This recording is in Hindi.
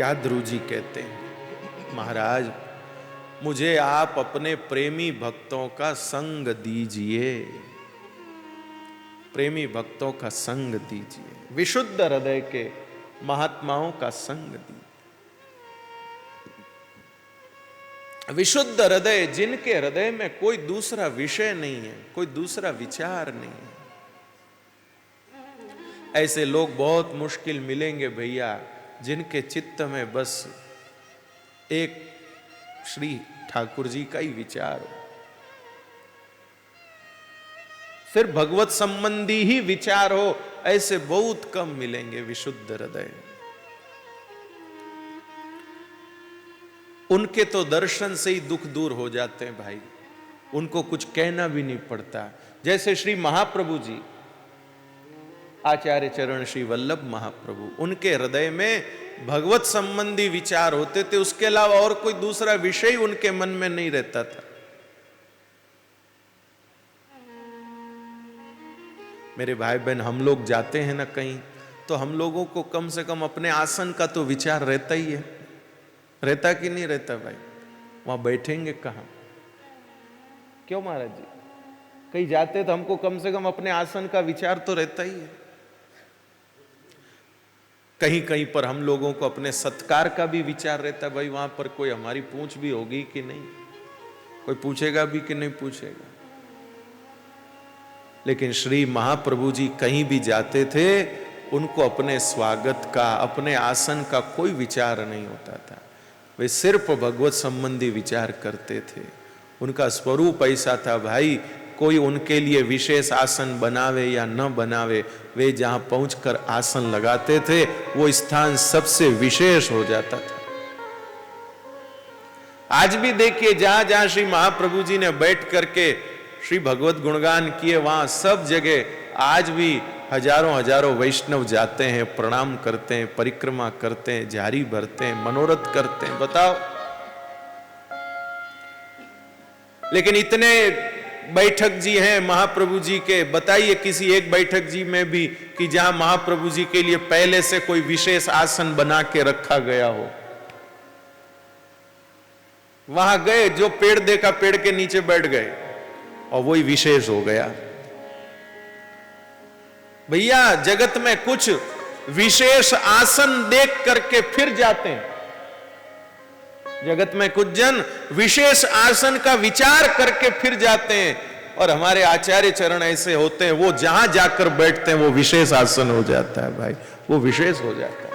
क्या ध्रुव जी कहते हैं, महाराज मुझे आप अपने प्रेमी भक्तों का संग दीजिए, प्रेमी भक्तों का संग दीजिए, विशुद्ध हृदय के महात्माओं का संग दीजिए। विशुद्ध हृदय, जिनके हृदय में कोई दूसरा विषय नहीं है, कोई दूसरा विचार नहीं है, ऐसे लोग बहुत मुश्किल मिलेंगे भैया, जिनके चित्त में बस एक श्री ठाकुर जी का ही विचार हो, फिर भगवत संबंधी ही विचार हो, ऐसे बहुत कम मिलेंगे विशुद्ध हृदय। उनके तो दर्शन से ही दुख दूर हो जाते हैं भाई, उनको कुछ कहना भी नहीं पड़ता। जैसे श्री महाप्रभु जी, आचार्य चरण श्री वल्लभ महाप्रभु, उनके हृदय में भगवत संबंधी विचार होते थे, उसके अलावा और कोई दूसरा विषय उनके मन में नहीं रहता था। मेरे भाई बहन, हम लोग जाते हैं ना कहीं, तो हम लोगों को कम से कम अपने आसन का तो विचार रहता ही है, रहता कि नहीं रहता भाई? वहां बैठेंगे कहां? क्यों महाराज जी? कहीं जाते तो हमको कम से कम अपने आसन का विचार तो रहता ही है। कहीं कहीं पर हम लोगों को अपने सत्कार का भी विचार रहता है, भाई वहां पर कोई हमारी पूछ भी होगी कि नहीं, कोई पूछेगा भी कि नहीं पूछेगा। लेकिन श्री महाप्रभु जी कहीं भी जाते थे, उनको अपने स्वागत का, अपने आसन का कोई विचार नहीं होता था, वे सिर्फ भगवत संबंधी विचार करते थे। उनका स्वरूप ऐसा था भाई, कोई उनके लिए विशेष आसन बनावे या न बनावे, वे जहां पहुंचकर आसन लगाते थे वो स्थान सबसे विशेष हो जाता था। आज भी देखिए, जहां जहां श्री महाप्रभु जी ने बैठ करके श्री भगवत गुणगान किए, वहां सब जगह आज भी हजारों हजारों वैष्णव जाते हैं, प्रणाम करते हैं, परिक्रमा करते हैं, झारी भरते हैं, मनोरथ करते हैं। बताओ, लेकिन इतने बैठक जी हैं महाप्रभु जी के, बताइए किसी एक बैठक जी में भी कि जहां महाप्रभु जी के लिए पहले से कोई विशेष आसन बना के रखा गया हो। वहां गए, जो पेड़ देखा पेड़ के नीचे बैठ गए और वही विशेष हो गया। भैया जगत में कुछ विशेष आसन देख करके फिर जाते हैं, जगत में कुछ जन विशेष आसन का विचार करके फिर जाते हैं, और हमारे आचार्य चरण ऐसे होते हैं, वो जहां जाकर बैठते हैं वो विशेष आसन हो जाता है भाई, वो विशेष हो जाता है।